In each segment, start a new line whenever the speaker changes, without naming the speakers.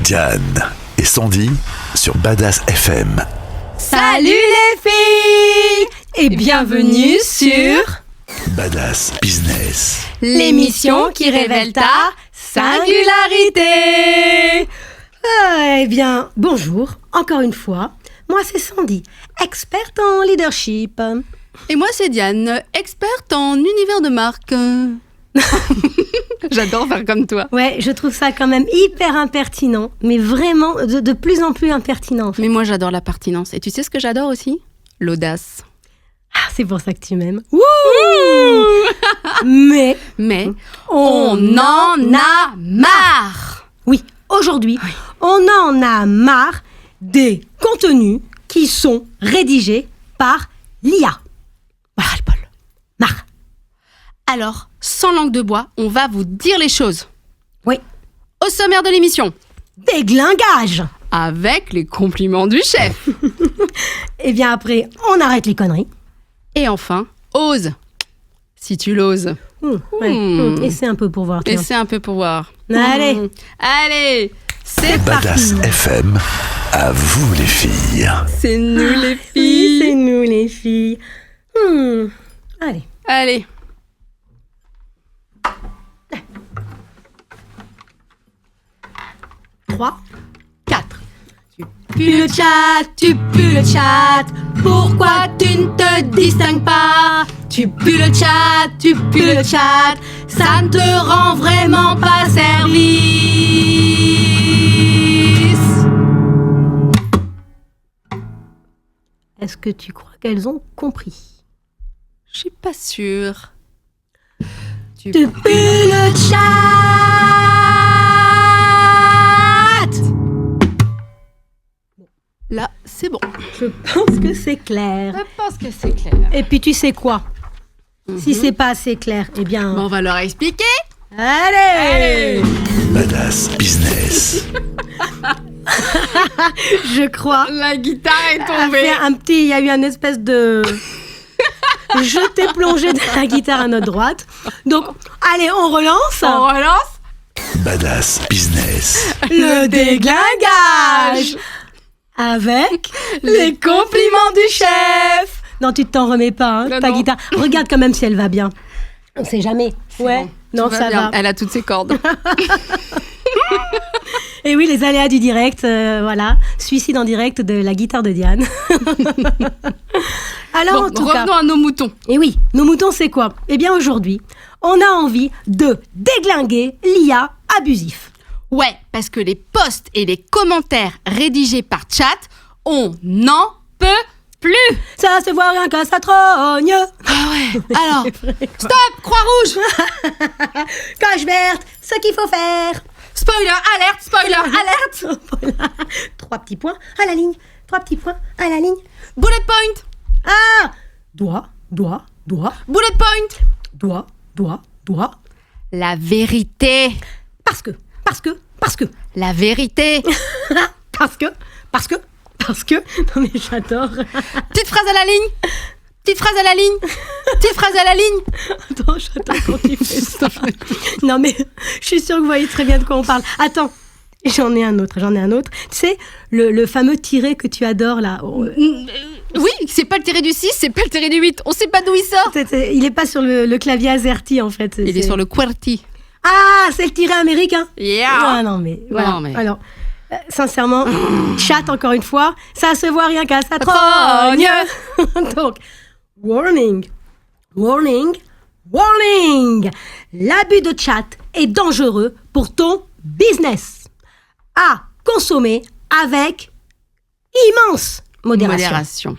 Diane et Sandy sur Badass FM.
Salut les filles et bienvenue sur
Badass Business,
l'émission qui révèle ta singularité.
Eh bien, bonjour, encore une fois. Moi, c'est Sandy, experte en leadership.
Et moi, c'est Diane, experte en univers de marque. J'adore faire comme toi.
Ouais, je trouve ça quand même hyper impertinent, mais vraiment de plus en plus impertinent. En fait.
Mais moi, j'adore la pertinence. Et tu sais ce que j'adore aussi ? L'audace.
Ah, c'est pour ça que tu m'aimes. Wouh Mais
on en a marre.
Oui, aujourd'hui, on en a marre des contenus qui sont rédigés par l'IA.
Ras-le-bol.
Marre.
Alors, sans langue de bois, on va vous dire les choses.
Oui.
Au sommaire de l'émission.
Déglingage.
Avec les compliments du chef.
Et bien après, on arrête les conneries.
Et enfin, ose. Si tu l'oses.
Essaie un peu pour voir.
Et c'est un peu pour voir.
Allez.
Allez, c'est
Badass
parti.
FM, à vous les filles.
C'est nous les
Oui,
filles.
c'est nous les filles. Allez.
Allez.
Trois, quatre.
Puis le chat, tu pues le chat. Pourquoi tu ne te distingues pas ? Tu pues le chat, tu pues le chat. Ça ne te rend vraiment pas service.
Est-ce que tu crois qu'elles ont compris?
Je suis pas sûre. Tu
Tu pues le chat.
Là, c'est bon.
Je pense que c'est clair.
Je pense que c'est clair.
Et puis tu sais quoi? Si c'est pas assez clair, eh bien...
Bon, on va leur expliquer.
Allez,
Badass Business,
Je crois.
La guitare est
Il y a eu un espèce de... Je t'ai plongé dans la guitare à notre droite. Donc, allez, on relance.
On relance.
Badass Business,
Le déglingage. Avec
Les compliments du chef.
Non, tu t'en remets pas, hein,
Non,
ta
non.
guitare. Regarde quand même si elle va bien. On sait jamais. Ouais,
Bon,
non,
tout
ça
bien.
va.
Elle a toutes ses cordes.
Et oui, les aléas du direct, voilà. Suicide en direct de la guitare de Diane. Alors,
Bon,
en tout cas...
revenons à nos moutons.
Et oui, nos moutons, c'est quoi? Eh bien, aujourd'hui, on a envie de déglinguer l'IA abusif.
Ouais, parce que les posts et les commentaires rédigés par chat, on n'en peut plus.
Ça se voit rien qu'à sa trogne.
Ah ouais. Alors, stop, Croix-Rouge.
Coche verte, ce qu'il faut faire.
Spoiler alerte, spoiler alerte.
Voilà. 3 petits points à la ligne. 3 petits points à la ligne.
Bullet point,
Ah! Doigt, doigt, doigt,
bullet point.
doigt, doigt, doigt.
La vérité.
Parce que.
La vérité.
Parce que. Non mais j'adore.
Petite phrase à la ligne. Petite phrase à la ligne. Petite phrase à la ligne.
Attends, j'attends quand tu fais ça. Non mais je suis sûre que vous voyez très bien de quoi on parle. Attends, j'en ai un autre. Tu sais, le fameux tiret que tu adores là.
Oui, c'est pas le tiré du 6, c'est pas le tiré du 8. On sait pas d'où il sort.
Il est pas sur le clavier AZERTY en fait.
Il est sur le QWERTY.
Ah, c'est le tiret américain.
Yeah.
Ah non mais voilà.
Non, mais-
Alors, sincèrement, chat encore une fois, ça se voit rien qu'à sa
Trogne.
trogne. Donc, warning. L'abus de chat est dangereux pour ton business. À consommer avec immense modération.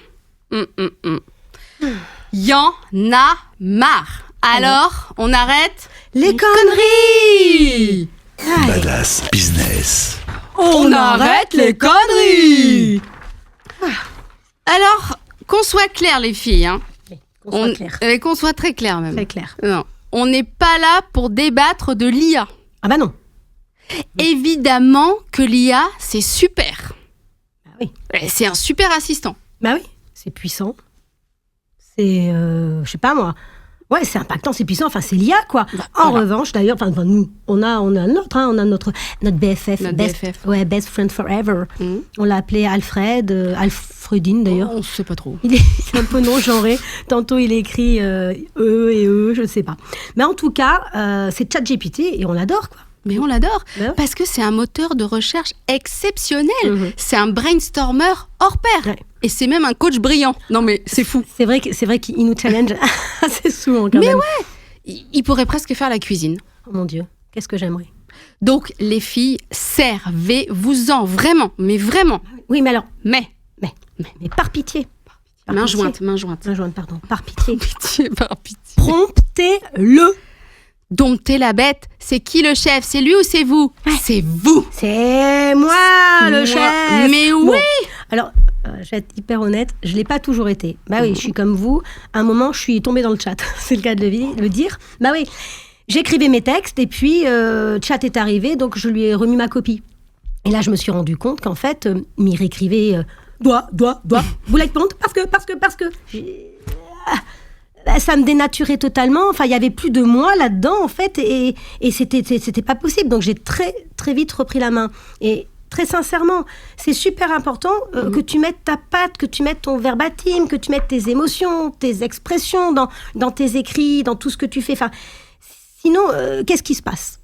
Y'en a marre. Alors, on arrête
Les conneries.
Badass Business,
On arrête les conneries. Alors, qu'on soit clair les filles, hein.
Qu'on soit clair.
Qu'on soit très clair même.
Très clair.
Non, on n'est pas là pour débattre de l'IA.
Ah bah non.
Évidemment que l'IA, c'est super.
Bah oui.
C'est un super assistant.
Bah oui, c'est puissant. C'est, je sais pas moi, Ouais, c'est impactant, c'est puissant, enfin c'est l'IA quoi. En revanche, d'ailleurs, nous, on a notre BFF, best friend forever. On l'a appelé Alfred, Alfredine d'ailleurs.
On ne sait pas trop.
Il est un peu non-genré. Tantôt il écrit je ne sais pas. Mais en tout cas, c'est ChatGPT et on l'adore quoi.
Mais on l'adore, parce que c'est un moteur de recherche exceptionnel. C'est un brainstormer hors pair. Ouais. Et c'est même un coach brillant. Non mais c'est fou.
C'est vrai qu'il nous challenge assez souvent quand même.
Mais ouais, il pourrait presque faire la cuisine.
Oh mon Dieu, qu'est-ce que j'aimerais.
Donc les filles, servez-vous-en, vraiment, mais vraiment.
Oui, mais alors...
Mais
par pitié.
Main jointe,
pardon. Par pitié.
Par pitié.
Promptez-le.
Domptez la bête. C'est qui le chef? C'est lui ou c'est vous? C'est vous.
C'est moi le chef.
Mais oui.
Bon, alors, je vais être hyper honnête, je l'ai pas toujours été. Bah oui, je suis comme vous. À un moment, je suis tombée dans le chat. C'est le cas de le dire. Bah oui, j'écrivais mes textes et puis chat est arrivé, donc je lui ai remis ma copie. Et là, je me suis rendu compte qu'en fait, il réécrivait doigt, bullet point, parce que. Ça me dénaturait totalement. Enfin, il y avait plus de moi là-dedans, en fait, et c'était pas possible. Donc, j'ai très, très vite repris la main. Et très sincèrement, c'est super important que tu mettes ta patte, que tu mettes ton verbatim, que tu mettes tes émotions, tes expressions dans tes écrits, dans tout ce que tu fais. Enfin, sinon, qu'est-ce qui se passe?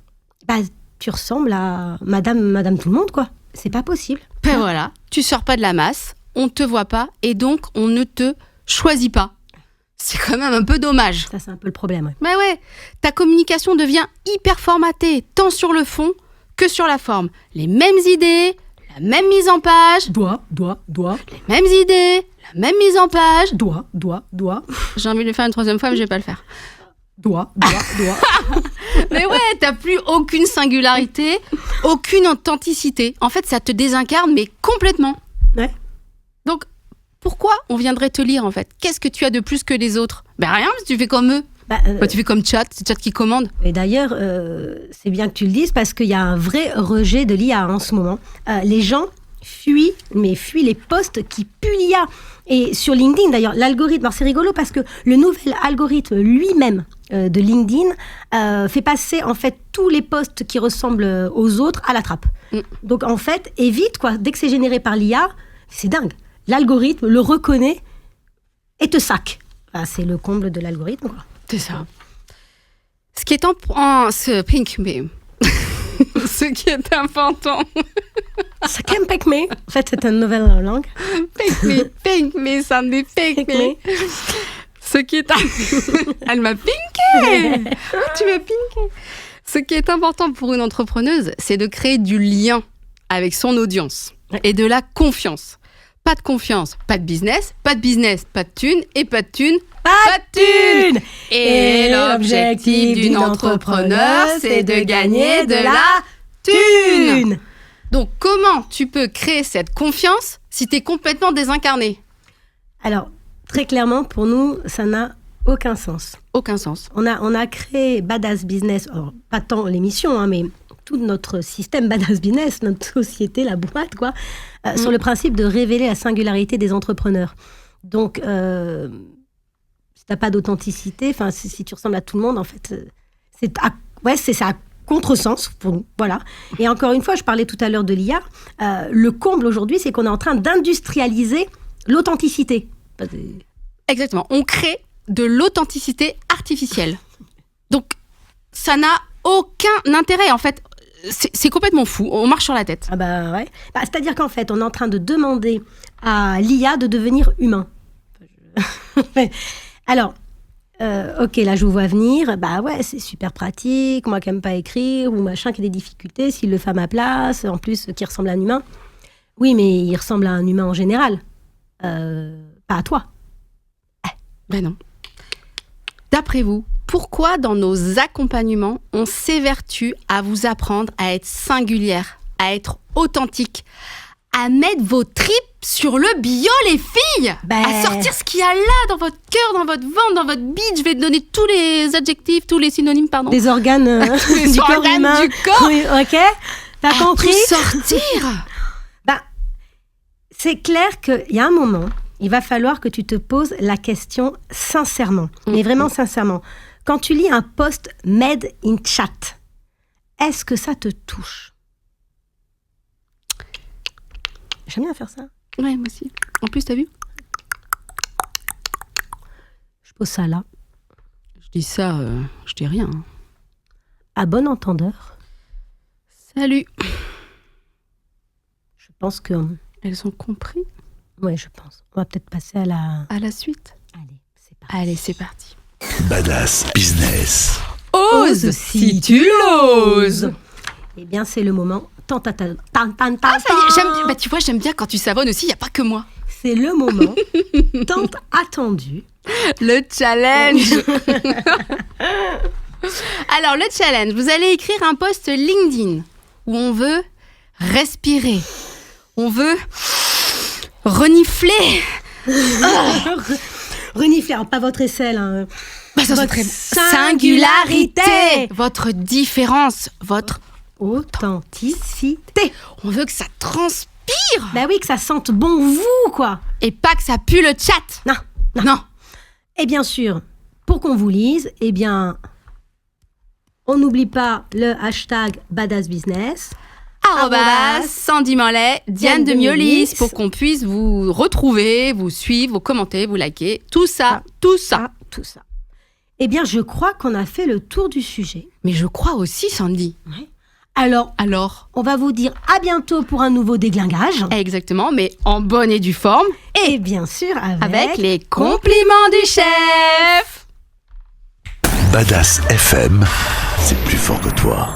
Bah, tu ressembles à Madame tout le monde, quoi. C'est pas possible.
Ben voilà, tu sors pas de la masse, on te voit pas, et donc on ne te choisit pas. C'est quand même un peu dommage.
Ça, c'est un peu le problème, ouais.
Mais ouais, ta communication devient hyper formatée, tant sur le fond que sur la forme. Les mêmes idées, la même mise en page.
Doigt.
Les mêmes idées, la même mise en page.
Doigt.
J'ai envie de le faire une troisième fois, mais je vais pas le faire.
Doigt.
Mais ouais, t'as plus aucune singularité, aucune authenticité. En fait, ça te désincarne, mais complètement.
Ouais.
Donc, pourquoi on viendrait te lire, en fait? Qu'est-ce que tu as de plus que les autres? Ben rien, parce que tu fais comme eux. Tu fais comme Chat, c'est Chat qui commande.
Et d'ailleurs, c'est bien que tu le dises, parce qu'il y a un vrai rejet de l'IA en ce moment. Les gens fuient les posts qui puent l'IA. Et sur LinkedIn, d'ailleurs, l'algorithme, alors c'est rigolo parce que le nouvel algorithme lui-même de LinkedIn fait passer en fait tous les posts qui ressemblent aux autres à la trappe. Donc en fait, évite quoi, dès que c'est généré par l'IA, c'est dingue. L'algorithme le reconnaît et te sac. Enfin, c'est le comble de l'algorithme, quoi.
C'est ça. Ce qui est ce qui est important.
Ça can pick me. En fait, c'est une nouvelle langue.
Pink me, Sandy, pink me. Ce qui est... Elle m'a pinké. Tu m'as pinké. Ce qui est important pour une entrepreneuse, c'est de créer du lien avec son audience et de la confiance. Pas de confiance, pas de business, pas de thune, et pas de thune, pas de thune. Et l'objectif d'une entrepreneur, c'est de gagner de la thune. Donc, comment tu peux créer cette confiance si tu es complètement désincarné?
Alors, très clairement, pour nous, ça n'a aucun sens.
Aucun sens.
On a créé Badass Business, alors, pas tant l'émission, mais tout notre système Badass Business, notre société, la boîte, quoi, sur le principe de révéler la singularité des entrepreneurs. Donc, si t'as pas d'authenticité, enfin, si tu ressembles à tout le monde, en fait, c'est à contresens pour nous, voilà. Et encore une fois, je parlais tout à l'heure de l'IA. Le comble aujourd'hui, c'est qu'on est en train d'industrialiser l'authenticité.
Exactement. On crée de l'authenticité artificielle. Donc, ça n'a aucun intérêt, en fait. C'est complètement fou. On marche sur la tête.
Ah bah ouais. C'est-à-dire qu'en fait, on est en train de demander à l'IA de devenir humain. Alors, ok, là, je vous vois venir. Bah ouais, c'est super pratique. Moi qui n'aime pas écrire ou machin, qui a des difficultés, s'il le fait à ma place, en plus, qui ressemble à un humain. Oui, mais il ressemble à un humain en général. Pas à toi.
Ben non. D'après vous, pourquoi dans nos accompagnements, on s'évertue à vous apprendre à être singulière, à être authentique, à mettre vos tripes sur le bio, les filles, à sortir ce qu'il y a là, dans votre cœur, dans votre ventre, dans votre bide. Je vais te donner tous les adjectifs, tous les synonymes, pardon.
Des organes du corps humain.
Du corps.
Oui, ok. T'as compris?
Tout sortir.
C'est clair qu'il y a un moment, il va falloir que tu te poses la question sincèrement, mais vraiment sincèrement. Quand tu lis un post made in chat, est-ce que ça te touche? J'aime bien faire ça.
Ouais, moi aussi. En plus, t'as vu?
Je pose ça là.
Je dis ça, je dis rien.
À bon entendeur,
Salut.
je pense que...
Elles ont compris.
Ouais, je pense. On va peut-être passer à la...
À la suite.
Allez, c'est parti.
Allez, c'est parti.
Badass Business.
Ose si tu l'oses.
Eh bien, c'est le moment.
Ah, ça y est, j'aime bien. Bah, tu vois, j'aime bien quand tu savonnes aussi, il n'y a pas que moi.
C'est le moment tant attendu.
Le challenge. Alors, le challenge, vous allez écrire un post LinkedIn où on veut respirer. On veut renifler.
Renifler, pas votre aisselle. Hein.
Bah, ça,
Votre
c'est
singularité.
Votre différence, votre...
Authenticité.
On veut que ça transpire.
Bah oui, que ça sente bon vous, quoi.
Et pas que ça pue le chat.
Non.
Non.
Et bien sûr, pour qu'on vous lise, eh bien, on n'oublie pas le hashtag Badass Business.
Sandy Manlet, Diane de Miolis, pour qu'on puisse vous retrouver, vous suivre, vous commenter, vous liker, tout ça.
Tout ça. Eh bien, je crois qu'on a fait le tour du sujet.
Mais je crois aussi, Sandy.
Ouais. Alors, on va vous dire à bientôt pour un nouveau déglingage.
Exactement, mais en bonne et due forme.
Et bien sûr,
avec les compliments du chef.
Badass FM, c'est plus fort que toi.